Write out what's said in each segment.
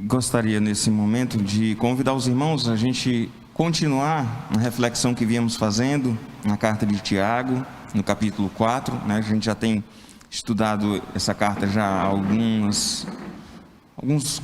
gostaria nesse momento de convidar os irmãos a gente continuar a reflexão que viemos fazendo na carta de Tiago, no capítulo 4, né? A gente já tem estudado essa carta já há alguns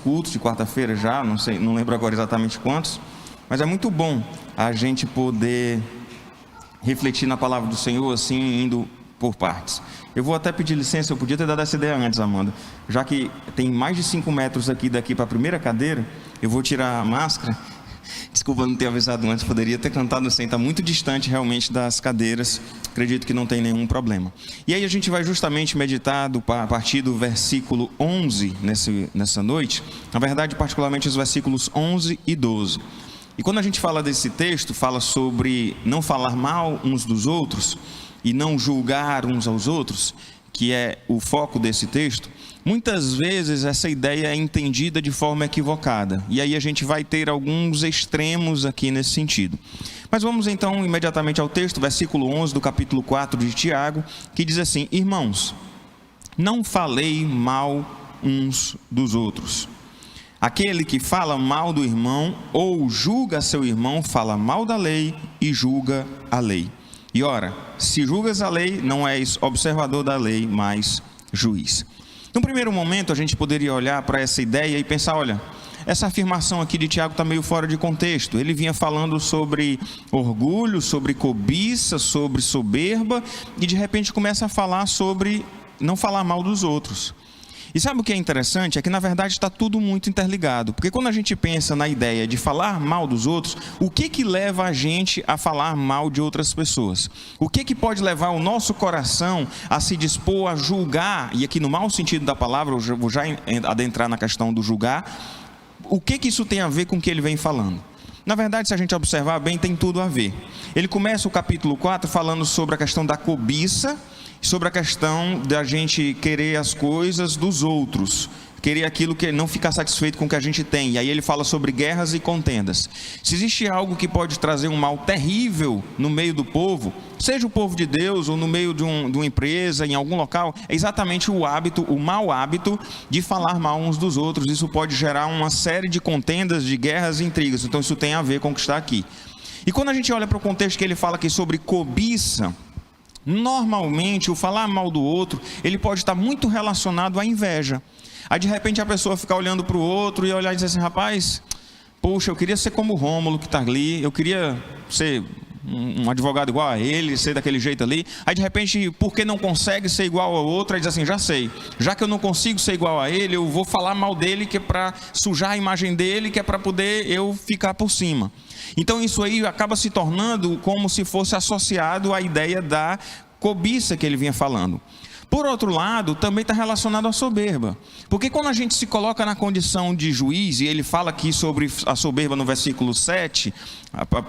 cultos de quarta-feira já, não lembro agora exatamente quantos, mas é muito bom a gente poder refletir na palavra do Senhor assim, indo por partes. Eu vou até pedir licença, eu podia ter dado essa ideia antes, Amanda, já que tem mais de 5 metros daqui para a primeira cadeira, eu vou tirar a máscara. Desculpa não ter avisado antes, poderia ter cantado sem, está muito distante realmente das cadeiras, acredito que não tem nenhum problema. E aí a gente vai justamente meditar a partir do versículo 11 nessa noite, na verdade particularmente os versículos 11 e 12. E quando a gente fala desse texto, fala sobre não falar mal uns dos outros e não julgar uns aos outros, que é o foco desse texto. Muitas vezes essa ideia é entendida de forma equivocada, e aí a gente vai ter alguns extremos aqui nesse sentido. Mas vamos então imediatamente ao texto, versículo 11 do capítulo 4 de Tiago, que diz assim: Irmãos, não falei mal uns dos outros. Aquele que fala mal do irmão ou julga seu irmão, fala mal da lei e julga a lei. E ora, se julgas a lei, não és observador da lei, mas juiz. Num primeiro momento, a gente poderia olhar para essa ideia e pensar, olha, essa afirmação aqui de Tiago está meio fora de contexto. Ele vinha falando sobre orgulho, sobre cobiça, sobre soberba, e de repente começa a falar sobre não falar mal dos outros. E sabe o que é interessante? É que na verdade está tudo muito interligado, porque quando a gente pensa na ideia de falar mal dos outros, o que leva a gente a falar mal de outras pessoas? O que pode levar o nosso coração a se dispor a julgar, e aqui no mau sentido da palavra, eu vou já adentrar na questão do julgar, o que isso tem a ver com o que ele vem falando? Na verdade, se a gente observar bem, tem tudo a ver. Ele começa o capítulo 4 falando sobre a questão da cobiça, sobre a questão da gente querer as coisas dos outros, querer aquilo que não ficar satisfeito com o que a gente tem. E aí ele fala sobre guerras e contendas. Se existe algo que pode trazer um mal terrível no meio do povo, seja o povo de Deus ou no meio de uma empresa, em algum local, é exatamente o mau hábito de falar mal uns dos outros. Isso pode gerar uma série de contendas, de guerras e intrigas. Então isso tem a ver com o que está aqui. E quando a gente olha para o contexto que ele fala aqui sobre cobiça, normalmente o falar mal do outro, ele pode estar muito relacionado à inveja. Aí de repente a pessoa fica olhando para o outro e olhar e dizer assim, rapaz, poxa, eu queria ser como o Rômulo que está ali, eu queria ser um advogado igual a ele, ser daquele jeito ali. Aí de repente, porque não consegue ser igual ao outro, aí diz assim, já sei, já que eu não consigo ser igual a ele, eu vou falar mal dele, que é para sujar a imagem dele, que é para poder eu ficar por cima. Então isso aí acaba se tornando como se fosse associado à ideia da cobiça que ele vinha falando. Por outro lado, também está relacionado à soberba. Porque quando a gente se coloca na condição de juiz, e ele fala aqui sobre a soberba no versículo 7,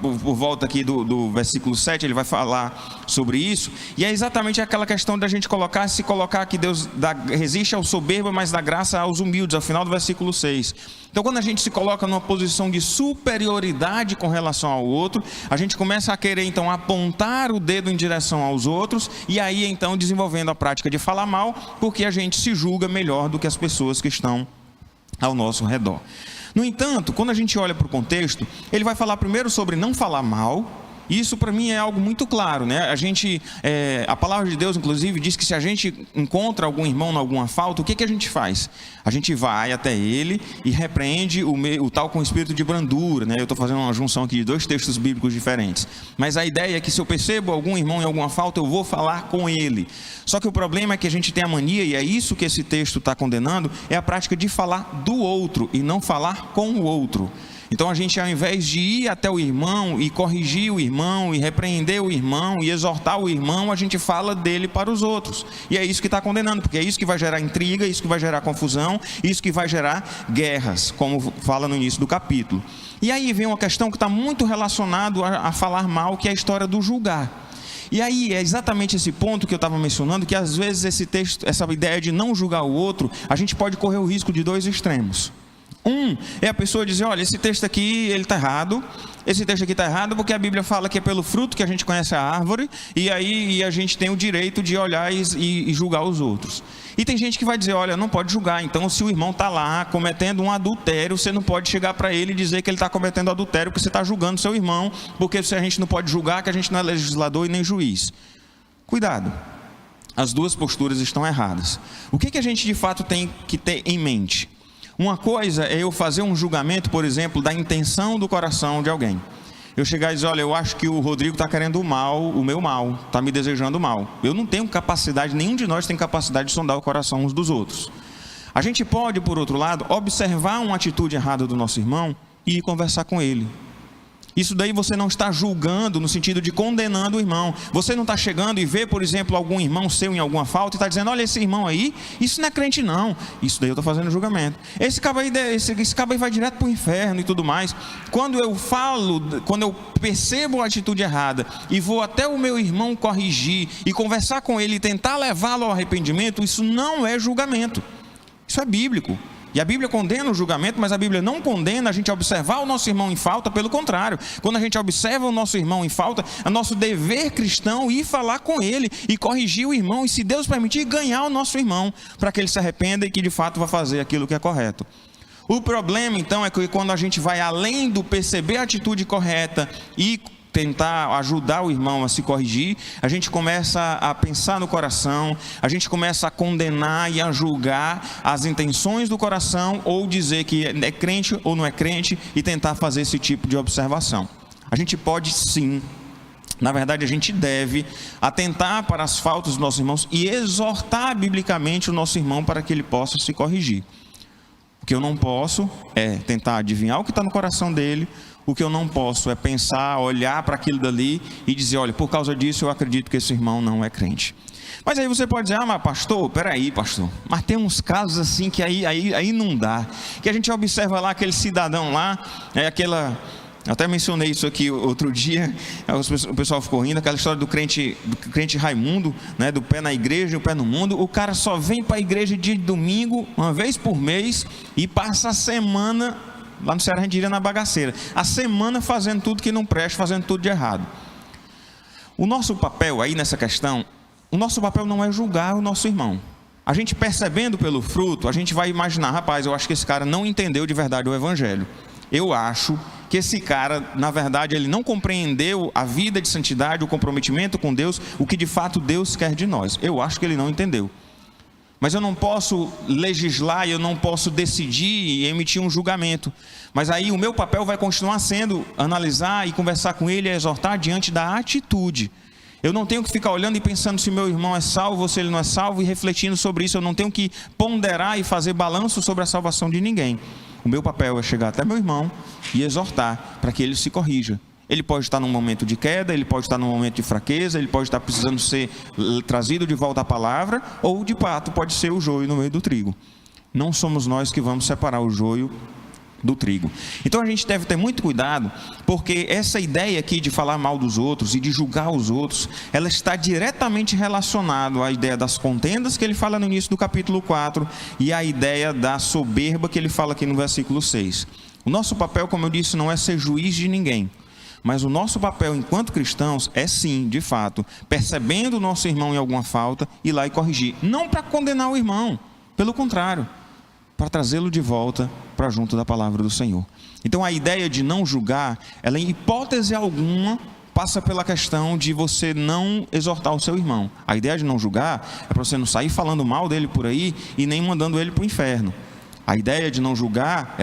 por volta aqui do versículo 7, ele vai falar sobre isso, e é exatamente aquela questão da gente se colocar que Deus resiste ao soberbo, mas dá graça aos humildes, ao final do versículo 6. Então quando a gente se coloca numa posição de superioridade com relação ao outro, a gente começa a querer então apontar o dedo em direção aos outros, e aí então desenvolvendo a prática de falar mal, porque a gente se julga melhor do que as pessoas que estão ao nosso redor. No entanto, quando a gente olha para o contexto, ele vai falar primeiro sobre não falar mal. Isso para mim é algo muito claro, né? A palavra de Deus inclusive diz que se a gente encontra algum irmão em alguma falta, o que a gente faz? A gente vai até ele e repreende o tal com espírito de brandura, né? Eu estou fazendo uma junção aqui de 2 textos bíblicos diferentes, mas a ideia é que se eu percebo algum irmão em alguma falta, eu vou falar com ele. Só que o problema é que a gente tem a mania, e é isso que esse texto está condenando, é a prática de falar do outro e não falar com o outro. Então a gente, ao invés de ir até o irmão e corrigir o irmão e repreender o irmão e exortar o irmão, a gente fala dele para os outros. E é isso que está condenando, porque é isso que vai gerar intriga, isso que vai gerar confusão, isso que vai gerar guerras, como fala no início do capítulo. E aí vem uma questão que está muito relacionada a falar mal, que é a história do julgar. E aí é exatamente esse ponto que eu estava mencionando, que às vezes esse texto, essa ideia de não julgar o outro, a gente pode correr o risco de 2 extremos. Um é a pessoa dizer, olha, esse texto aqui ele está errado, esse texto aqui está errado porque a Bíblia fala que é pelo fruto que a gente conhece a árvore, e aí a gente tem o direito de olhar e julgar os outros. E tem gente que vai dizer, olha, não pode julgar, então se o irmão está lá cometendo um adultério, você não pode chegar para ele e dizer que ele está cometendo adultério, porque você está julgando seu irmão, porque a gente não pode julgar, que a gente não é legislador e nem juiz. Cuidado, as duas posturas estão erradas. O que a gente de fato tem que ter em mente? Uma coisa é eu fazer um julgamento, por exemplo, da intenção do coração de alguém. Eu chegar e dizer, olha, eu acho que o Rodrigo está querendo o mal, o meu mal, está me desejando o mal. Eu não tenho capacidade, nenhum de nós tem capacidade de sondar o coração uns dos outros. A gente pode, por outro lado, observar uma atitude errada do nosso irmão e ir conversar com ele. Isso daí você não está julgando no sentido de condenando o irmão. Você não está chegando e vê, por exemplo, algum irmão seu em alguma falta e está dizendo, olha, esse irmão aí, isso não é crente não. Isso daí eu estou fazendo julgamento. Esse cabo aí vai direto para o inferno e tudo mais. Quando eu percebo a atitude errada e vou até o meu irmão corrigir e conversar com ele e tentar levá-lo ao arrependimento, isso não é julgamento. Isso é bíblico. E a Bíblia condena o julgamento, mas a Bíblia não condena a gente observar o nosso irmão em falta, pelo contrário. Quando a gente observa o nosso irmão em falta, é nosso dever cristão ir falar com ele e corrigir o irmão, e se Deus permitir, ganhar o nosso irmão, para que ele se arrependa e que de fato vá fazer aquilo que é correto. O problema então é que quando a gente vai além do perceber a atitude correta e tentar ajudar o irmão a se corrigir, a gente começa a pensar no coração, a gente começa a condenar e a julgar as intenções do coração, ou dizer que é crente ou não é crente, e tentar fazer esse tipo de observação. A gente pode sim, na verdade a gente deve atentar para as faltas dos nossos irmãos e exortar biblicamente o nosso irmão para que ele possa se corrigir. O que eu não posso é tentar adivinhar o que está no coração dele. O que eu não posso é pensar, olhar para aquilo dali e dizer, olha, por causa disso eu acredito que esse irmão não é crente. Mas aí você pode dizer, mas pastor, peraí pastor, mas tem uns casos assim que aí não dá. Que a gente observa lá aquele cidadão lá, eu até mencionei isso aqui outro dia, o pessoal ficou rindo, aquela história do crente Raimundo, né, do pé na igreja e o pé no mundo. O cara só vem para a igreja dia de domingo, uma vez por mês, e passa a semana, lá no Ceará a gente diria na bagaceira, a semana fazendo tudo que não presta, fazendo tudo de errado. O nosso papel aí nessa questão, o nosso papel não é julgar o nosso irmão. A gente percebendo pelo fruto, a gente vai imaginar, rapaz, eu acho que esse cara não entendeu de verdade o evangelho. Eu acho que esse cara, na verdade, ele não compreendeu a vida de santidade, o comprometimento com Deus, o que de fato Deus quer de nós. Eu acho que ele não entendeu. Mas eu não posso legislar, eu não posso decidir e emitir um julgamento. Mas aí o meu papel vai continuar sendo analisar e conversar com ele e exortar diante da atitude. Eu não tenho que ficar olhando e pensando se meu irmão é salvo ou se ele não é salvo e refletindo sobre isso. Eu não tenho que ponderar e fazer balanço sobre a salvação de ninguém. O meu papel é chegar até meu irmão e exortar para que ele se corrija. Ele pode estar num momento de queda, ele pode estar num momento de fraqueza, ele pode estar precisando ser trazido de volta à palavra, ou de fato pode ser o joio no meio do trigo. Não somos nós que vamos separar o joio do trigo. Então a gente deve ter muito cuidado, porque essa ideia aqui de falar mal dos outros e de julgar os outros, ela está diretamente relacionada à ideia das contendas que ele fala no início do capítulo 4 e à ideia da soberba que ele fala aqui no versículo 6. O nosso papel, como eu disse, não é ser juiz de ninguém. Mas o nosso papel enquanto cristãos é sim, de fato, percebendo o nosso irmão em alguma falta, ir lá e corrigir. Não para condenar o irmão, pelo contrário, para trazê-lo de volta para junto da palavra do Senhor. Então a ideia de não julgar, ela em hipótese alguma passa pela questão de você não exortar o seu irmão. A ideia de não julgar é para você não sair falando mal dele por aí e nem mandando ele para o inferno. A ideia de não julgar,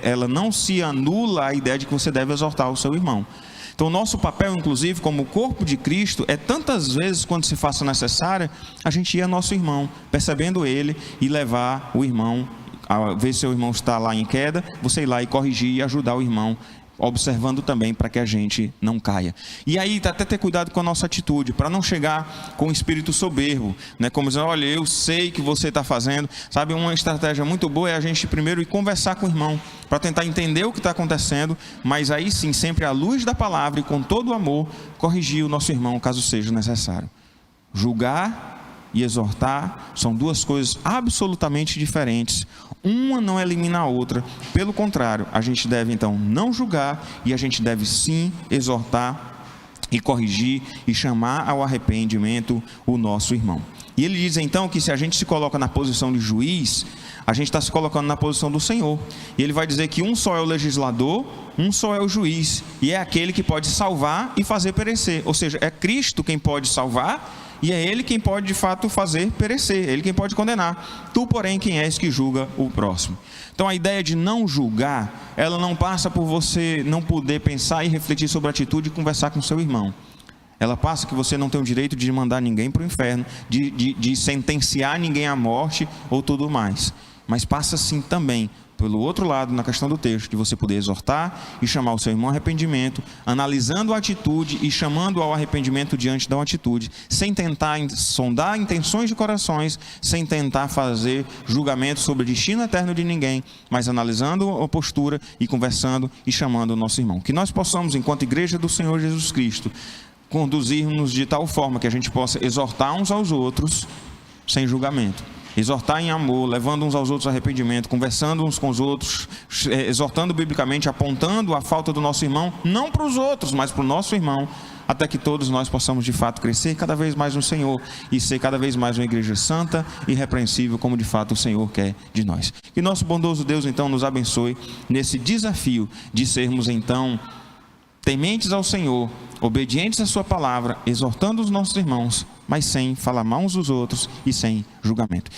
ela não se anula a ideia de que você deve exortar o seu irmão. Então o nosso papel, inclusive, como corpo de Cristo, é tantas vezes, quando se faça necessária, a gente ir ao nosso irmão, percebendo ele e levar o irmão, a ver se seu irmão está lá em queda, você ir lá e corrigir e ajudar o irmão, observando também para que a gente não caia. E aí até ter cuidado com a nossa atitude, para não chegar com um espírito soberbo, né? Como dizer, olha, eu sei que você está fazendo, sabe, uma estratégia muito boa é a gente primeiro ir conversar com o irmão, para tentar entender o que está acontecendo, mas aí sim, sempre à luz da palavra e com todo o amor, corrigir o nosso irmão, caso seja necessário. Julgar e exortar são duas coisas absolutamente diferentes. Uma não elimina a outra. Pelo contrário, a gente deve então não julgar e a gente deve sim exortar e corrigir e chamar ao arrependimento o nosso irmão. E ele diz então que se a gente se coloca na posição de juiz, a gente está se colocando na posição do Senhor. E ele vai dizer que um só é o legislador, um só é o juiz, e é aquele que pode salvar e fazer perecer. Ou seja, é Cristo quem pode salvar e é Ele quem pode de fato fazer perecer, Ele quem pode condenar. Tu, porém, quem és que julga o próximo? Então a ideia de não julgar, ela não passa por você não poder pensar e refletir sobre a atitude e conversar com seu irmão. Ela passa que você não tem o direito de mandar ninguém para o inferno, de sentenciar ninguém à morte ou tudo mais. Mas passa sim também, pelo outro lado, na questão do texto, de você poder exortar e chamar o seu irmão ao arrependimento, analisando a atitude e chamando ao arrependimento diante da atitude, sem tentar sondar intenções de corações, sem tentar fazer julgamento sobre o destino eterno de ninguém, mas analisando a postura e conversando e chamando o nosso irmão. Que nós possamos, enquanto igreja do Senhor Jesus Cristo, conduzir-nos de tal forma que a gente possa exortar uns aos outros sem julgamento. Exortar em amor, levando uns aos outros arrependimento, conversando uns com os outros, exortando biblicamente, apontando a falta do nosso irmão, não para os outros, mas para o nosso irmão, até que todos nós possamos de fato crescer cada vez mais no Senhor e ser cada vez mais uma igreja santa e irrepreensível, como de fato o Senhor quer de nós. Que nosso bondoso Deus então nos abençoe nesse desafio de sermos então tementes ao Senhor, obedientes à sua palavra, exortando os nossos irmãos, mas sem falar mal uns dos outros e sem julgamento.